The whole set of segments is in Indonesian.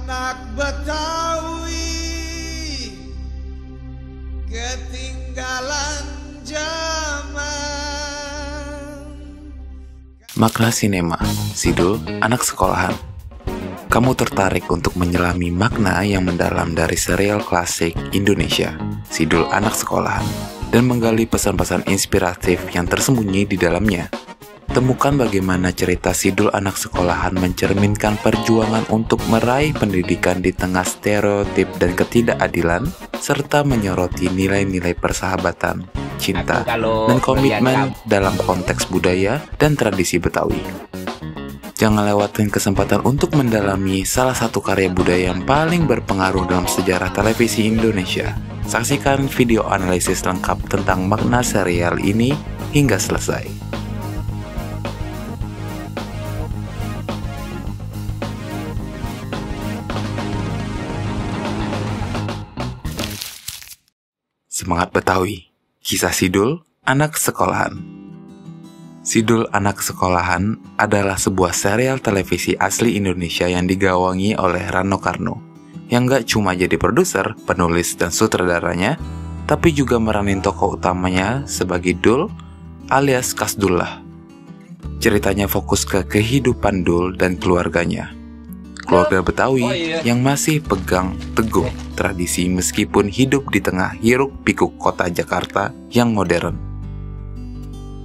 Anak Betawi ketinggalan zaman. Makna sinema, Sidul Anak Sekolahan. Kamu tertarik untuk menyelami makna yang mendalam dari serial klasik Indonesia, Sidul Anak Sekolahan, dan menggali pesan-pesan inspiratif yang tersembunyi di dalamnya. Temukan bagaimana cerita Sidul Anak Sekolahan mencerminkan perjuangan untuk meraih pendidikan di tengah stereotip dan ketidakadilan, serta menyoroti nilai-nilai persahabatan, cinta, dan komitmen dalam konteks budaya dan tradisi Betawi. Jangan lewatkan kesempatan untuk mendalami salah satu karya budaya yang paling berpengaruh dalam sejarah televisi Indonesia. Saksikan video analisis lengkap tentang makna serial ini hingga selesai. Semangat Betawi, kisah Sidul Anak Sekolahan. Sidul Anak Sekolahan adalah sebuah serial televisi asli Indonesia yang digawangi oleh Rano Karno, yang gak cuma jadi produser, penulis, dan sutradaranya, tapi juga meranin tokoh utamanya sebagai Dul alias Kasdullah. Ceritanya fokus ke kehidupan Dul dan keluarganya. Keluarga Betawi yang masih pegang teguh tradisi meskipun hidup di tengah hiruk-pikuk kota Jakarta yang modern.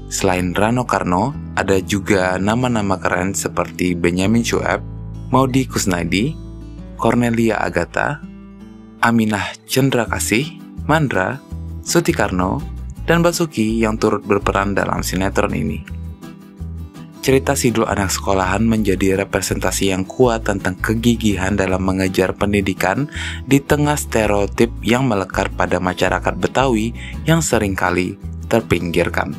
Selain Rano Karno, ada juga nama-nama keren seperti Benyamin Sueb, Maudy Kusnadi, Cornelia Agatha, Aminah Cendrakasih, Mandra, Sutikarno, dan Basuki yang turut berperan dalam sinetron ini. Cerita Sidul Anak Sekolahan menjadi representasi yang kuat tentang kegigihan dalam mengejar pendidikan di tengah stereotip yang melekat pada masyarakat Betawi yang seringkali terpinggirkan.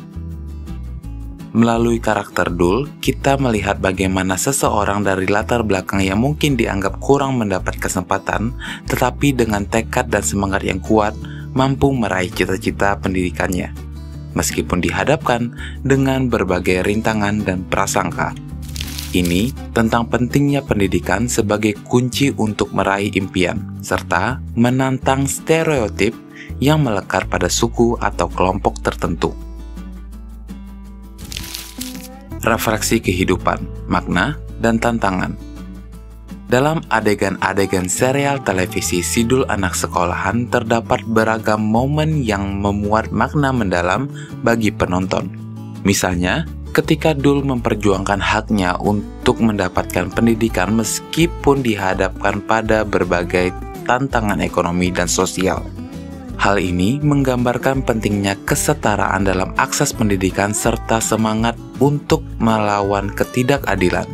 Melalui karakter Dul, kita melihat bagaimana seseorang dari latar belakang yang mungkin dianggap kurang mendapat kesempatan, tetapi dengan tekad dan semangat yang kuat, mampu meraih cita-cita pendidikannya. Meskipun dihadapkan dengan berbagai rintangan dan prasangka. Ini tentang pentingnya pendidikan sebagai kunci untuk meraih impian, serta menantang stereotip yang melekat pada suku atau kelompok tertentu. Refleksi kehidupan, makna, dan tantangan. Dalam adegan-adegan serial televisi Sidul Anak Sekolahan terdapat beragam momen yang memuat makna mendalam bagi penonton. Misalnya, ketika Dul memperjuangkan haknya untuk mendapatkan pendidikan meskipun dihadapkan pada berbagai tantangan ekonomi dan sosial. Hal ini menggambarkan pentingnya kesetaraan dalam akses pendidikan serta semangat untuk melawan ketidakadilan.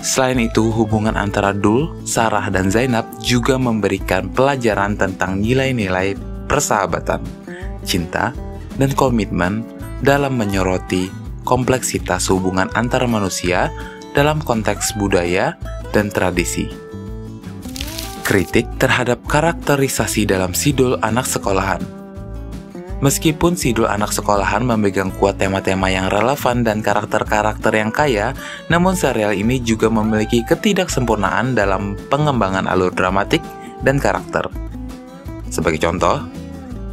Selain itu, hubungan antara Dul, Sarah, dan Zainab juga memberikan pelajaran tentang nilai-nilai persahabatan, cinta, dan komitmen dalam menyoroti kompleksitas hubungan antar manusia dalam konteks budaya dan tradisi. Kritik terhadap karakterisasi dalam Sidul Anak Sekolahan. Meskipun Sidul Anak Sekolahan memegang kuat tema-tema yang relevan dan karakter-karakter yang kaya, namun serial ini juga memiliki ketidaksempurnaan dalam pengembangan alur dramatik dan karakter. Sebagai contoh,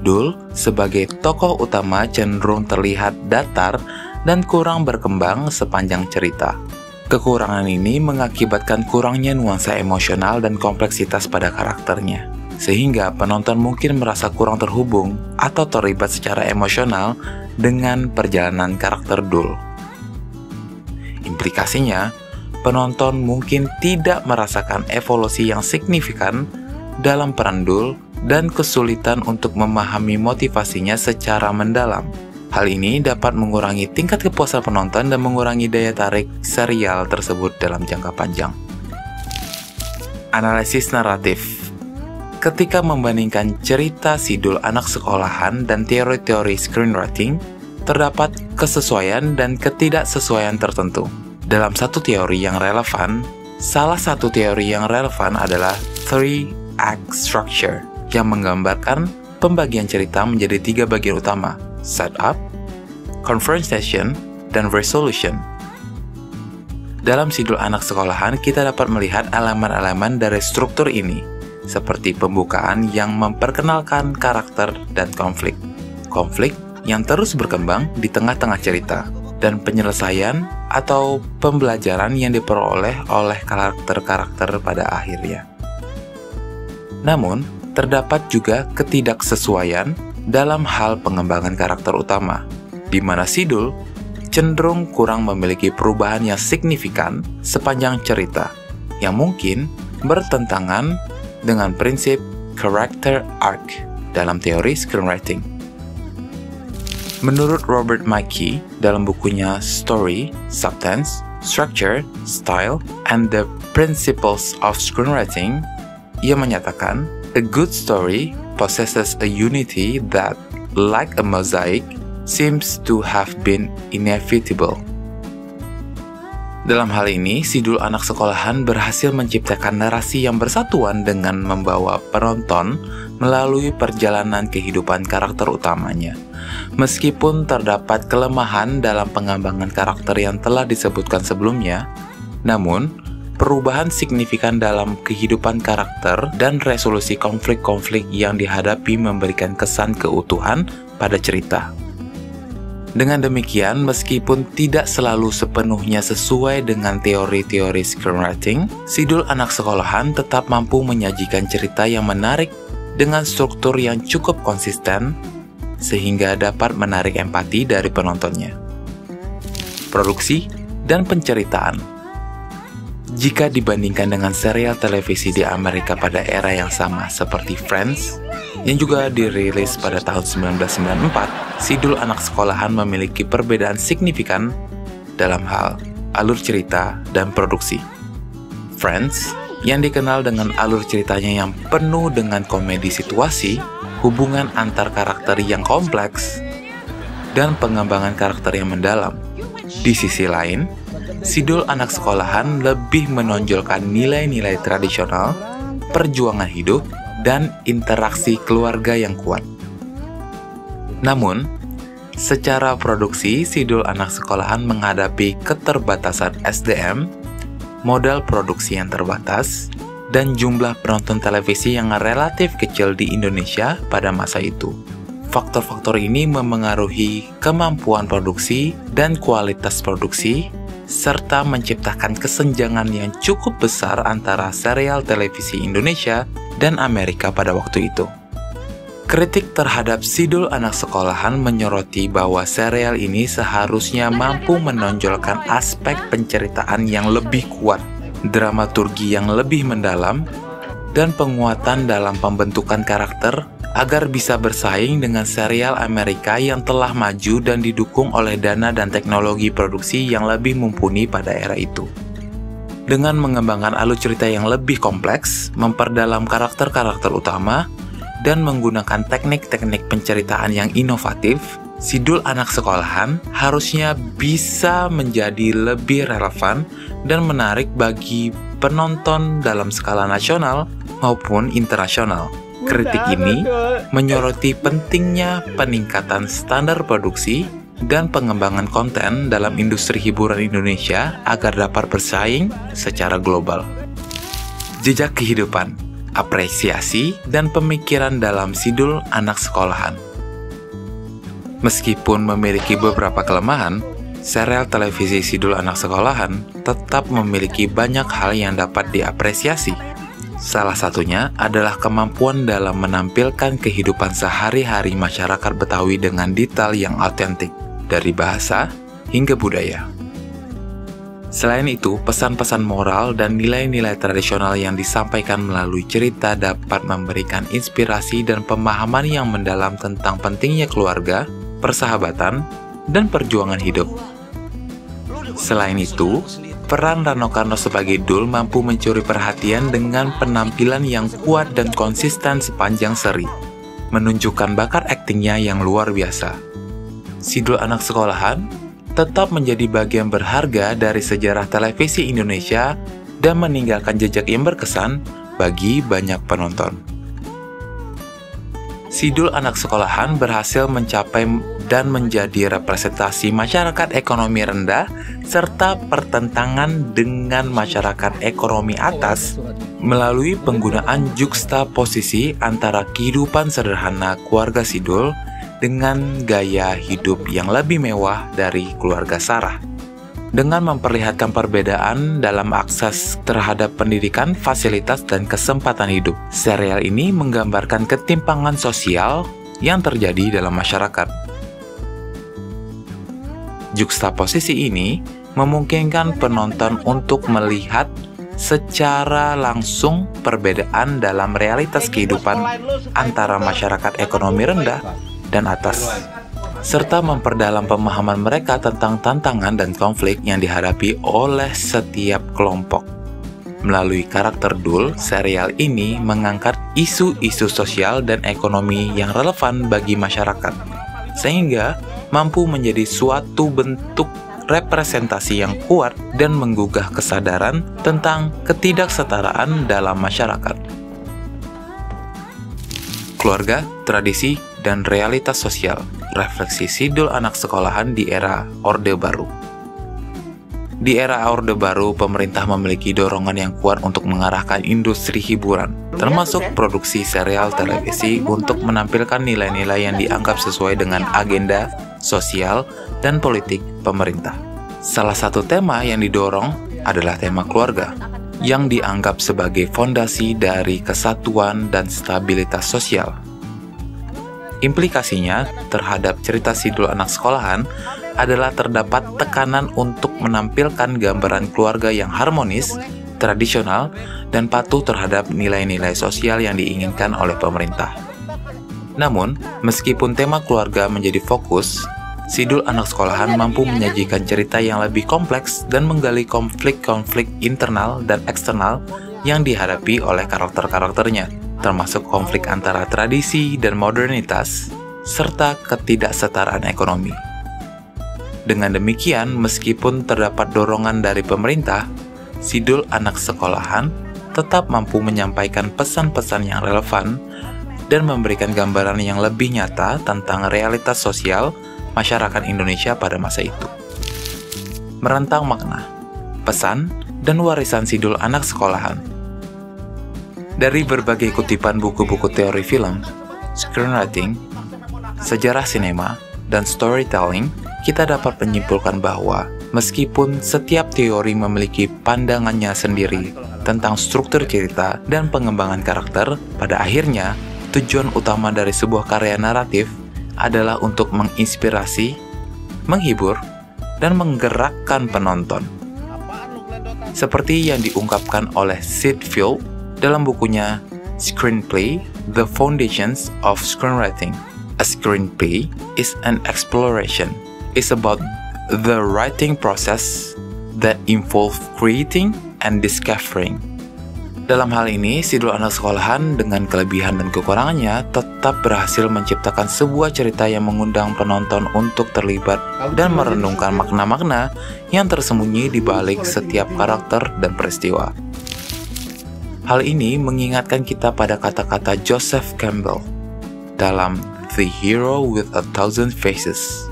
Dul sebagai tokoh utama cenderung terlihat datar dan kurang berkembang sepanjang cerita. Kekurangan ini mengakibatkan kurangnya nuansa emosional dan kompleksitas pada karakternya, sehingga penonton mungkin merasa kurang terhubung atau terlibat secara emosional dengan perjalanan karakter Dul. Implikasinya, penonton mungkin tidak merasakan evolusi yang signifikan dalam peran Dul dan kesulitan untuk memahami motivasinya secara mendalam. Hal ini dapat mengurangi tingkat kepuasan penonton dan mengurangi daya tarik serial tersebut dalam jangka panjang. Analisis naratif. Ketika membandingkan cerita Sidul Anak Sekolahan dan teori-teori screenwriting, terdapat kesesuaian dan ketidaksesuaian tertentu. Dalam satu teori yang relevan, salah satu teori yang relevan adalah Three Act Structure, yang menggambarkan pembagian cerita menjadi 3 bagian utama: setup, confrontation, dan resolution. Dalam Sidul Anak Sekolahan, kita dapat melihat elemen-elemen dari struktur ini, seperti pembukaan yang memperkenalkan karakter dan konflik. Konflik yang terus berkembang di tengah-tengah cerita, dan penyelesaian atau pembelajaran yang diperoleh oleh karakter-karakter pada akhirnya. Namun, terdapat juga ketidaksesuaian dalam hal pengembangan karakter utama, di mana Sidul cenderung kurang memiliki perubahan yang signifikan sepanjang cerita, yang mungkin bertentangan dengan prinsip character arc dalam teori screenwriting. Menurut Robert McKee dalam bukunya Story, Substance, Structure, Style, and the Principles of Screenwriting, ia menyatakan, a good story possesses a unity that, like a mosaic, seems to have been inevitable. Dalam hal ini, Sidul Anak Sekolahan berhasil menciptakan narasi yang bersatuan dengan membawa penonton melalui perjalanan kehidupan karakter utamanya. Meskipun terdapat kelemahan dalam pengembangan karakter yang telah disebutkan sebelumnya, namun perubahan signifikan dalam kehidupan karakter dan resolusi konflik-konflik yang dihadapi memberikan kesan keutuhan pada cerita. Dengan demikian, meskipun tidak selalu sepenuhnya sesuai dengan teori-teori screenwriting, Sidul Anak Sekolahan tetap mampu menyajikan cerita yang menarik dengan struktur yang cukup konsisten, sehingga dapat menarik empati dari penontonnya. Produksi dan penceritaan. Jika dibandingkan dengan serial televisi di Amerika pada era yang sama seperti Friends, yang juga dirilis pada tahun 1994, Sidul Anak Sekolahan memiliki perbedaan signifikan dalam hal alur cerita dan produksi. Friends, yang dikenal dengan alur ceritanya yang penuh dengan komedi situasi, hubungan antar karakter yang kompleks, dan pengembangan karakter yang mendalam. Di sisi lain, Sidul Anak Sekolahan lebih menonjolkan nilai-nilai tradisional, perjuangan hidup, dan interaksi keluarga yang kuat. Namun, secara produksi, Sidul Anak Sekolahan menghadapi keterbatasan SDM, modal produksi yang terbatas, dan jumlah penonton televisi yang relatif kecil di Indonesia pada masa itu. Faktor-faktor ini memengaruhi kemampuan produksi dan kualitas produksi, serta menciptakan kesenjangan yang cukup besar antara serial televisi Indonesia dan Amerika pada waktu itu. Kritik terhadap Sidul Anak Sekolahan menyoroti bahwa serial ini seharusnya mampu menonjolkan aspek penceritaan yang lebih kuat, dramaturgi yang lebih mendalam, dan penguatan dalam pembentukan karakter agar bisa bersaing dengan serial Amerika yang telah maju dan didukung oleh dana dan teknologi produksi yang lebih mumpuni pada era itu. Dengan mengembangkan alur cerita yang lebih kompleks, memperdalam karakter-karakter utama, dan menggunakan teknik-teknik penceritaan yang inovatif, Sidul Anak Sekolahan harusnya bisa menjadi lebih relevan dan menarik bagi penonton dalam skala nasional maupun internasional. Kritik ini menyoroti pentingnya peningkatan standar produksi dan pengembangan konten dalam industri hiburan Indonesia agar dapat bersaing secara global. Jejak kehidupan, apresiasi, dan pemikiran dalam Sidul Anak Sekolahan. Meskipun memiliki beberapa kelemahan, serial televisi Sidul Anak Sekolahan tetap memiliki banyak hal yang dapat diapresiasi. Salah satunya adalah kemampuan dalam menampilkan kehidupan sehari-hari masyarakat Betawi dengan detail yang autentik, dari bahasa hingga budaya. Selain itu, pesan-pesan moral dan nilai-nilai tradisional yang disampaikan melalui cerita dapat memberikan inspirasi dan pemahaman yang mendalam tentang pentingnya keluarga, persahabatan, dan perjuangan hidup. Selain itu, peran Rano Karno sebagai Dul mampu mencuri perhatian dengan penampilan yang kuat dan konsisten sepanjang seri, menunjukkan bakat aktingnya yang luar biasa. Sidul Anak Sekolahan tetap menjadi bagian berharga dari sejarah televisi Indonesia dan meninggalkan jejak yang berkesan bagi banyak penonton. Sidul Anak Sekolahan berhasil mencapai dan menjadi representasi masyarakat ekonomi rendah serta pertentangan dengan masyarakat ekonomi atas melalui penggunaan juxtaposisi antara kehidupan sederhana keluarga Sidul dengan gaya hidup yang lebih mewah dari keluarga Sarah. Dengan memperlihatkan perbedaan dalam akses terhadap pendidikan, fasilitas, dan kesempatan hidup, serial ini menggambarkan ketimpangan sosial yang terjadi dalam masyarakat. Juxtaposisi ini memungkinkan penonton untuk melihat secara langsung perbedaan dalam realitas kehidupan antara masyarakat ekonomi rendah dan atas, serta memperdalam pemahaman mereka tentang tantangan dan konflik yang dihadapi oleh setiap kelompok. Melalui karakter Dul, serial ini mengangkat isu-isu sosial dan ekonomi yang relevan bagi masyarakat, sehingga mampu menjadi suatu bentuk representasi yang kuat dan menggugah kesadaran tentang ketidaksetaraan dalam masyarakat. Keluarga, tradisi, dan realitas sosial. Refleksi Sidul anak sekolahan di era Orde Baru. Di era Orde Baru, pemerintah memiliki dorongan yang kuat untuk mengarahkan industri hiburan, termasuk produksi serial televisi untuk menampilkan nilai-nilai yang dianggap sesuai dengan agenda sosial dan politik pemerintah. Salah satu tema yang didorong adalah tema keluarga, yang dianggap sebagai fondasi dari kesatuan dan stabilitas sosial. Implikasinya terhadap cerita Sidul anak sekolahan adalah terdapat tekanan untuk menampilkan gambaran keluarga yang harmonis, tradisional, dan patuh terhadap nilai-nilai sosial yang diinginkan oleh pemerintah. Namun, meskipun tema keluarga menjadi fokus, Sidul anak sekolahan mampu menyajikan cerita yang lebih kompleks dan menggali konflik-konflik internal dan eksternal yang dihadapi oleh karakter-karakternya, termasuk konflik antara tradisi dan modernitas, serta ketidaksetaraan ekonomi. Dengan demikian, meskipun terdapat dorongan dari pemerintah, Sidul anak sekolahan tetap mampu menyampaikan pesan-pesan yang relevan dan memberikan gambaran yang lebih nyata tentang realitas sosial masyarakat Indonesia pada masa itu. Merentang makna, pesan, dan warisan Sidul anak sekolahan. Dari berbagai kutipan buku-buku teori film, screenwriting, sejarah sinema, dan storytelling, kita dapat menyimpulkan bahwa meskipun setiap teori memiliki pandangannya sendiri tentang struktur cerita dan pengembangan karakter, pada akhirnya tujuan utama dari sebuah karya naratif adalah untuk menginspirasi, menghibur, dan menggerakkan penonton. Seperti yang diungkapkan oleh Sid Field dalam bukunya Screenplay: The Foundations of Screenwriting. A screenplay is an exploration. It's about the writing process that involves creating and discovering. Dalam hal ini, Sidul anak sekolahan dengan kelebihan dan kekurangannya tetap berhasil menciptakan sebuah cerita yang mengundang penonton untuk terlibat dan merenungkan makna-makna yang tersembunyi di balik setiap karakter dan peristiwa. Hal ini mengingatkan kita pada kata-kata Joseph Campbell dalam The Hero with a Thousand Faces,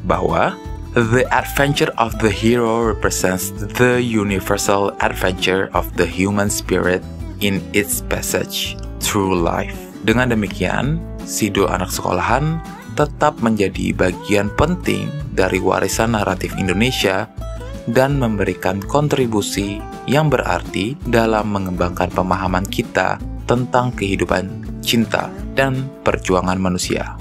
bahwa the adventure of the hero represents the universal adventure of the human spirit in its passage through life. Dengan demikian, Sidul anak sekolahan tetap menjadi bagian penting dari warisan naratif Indonesia dan memberikan kontribusi yang berarti dalam mengembangkan pemahaman kita tentang kehidupan, cinta, dan perjuangan manusia.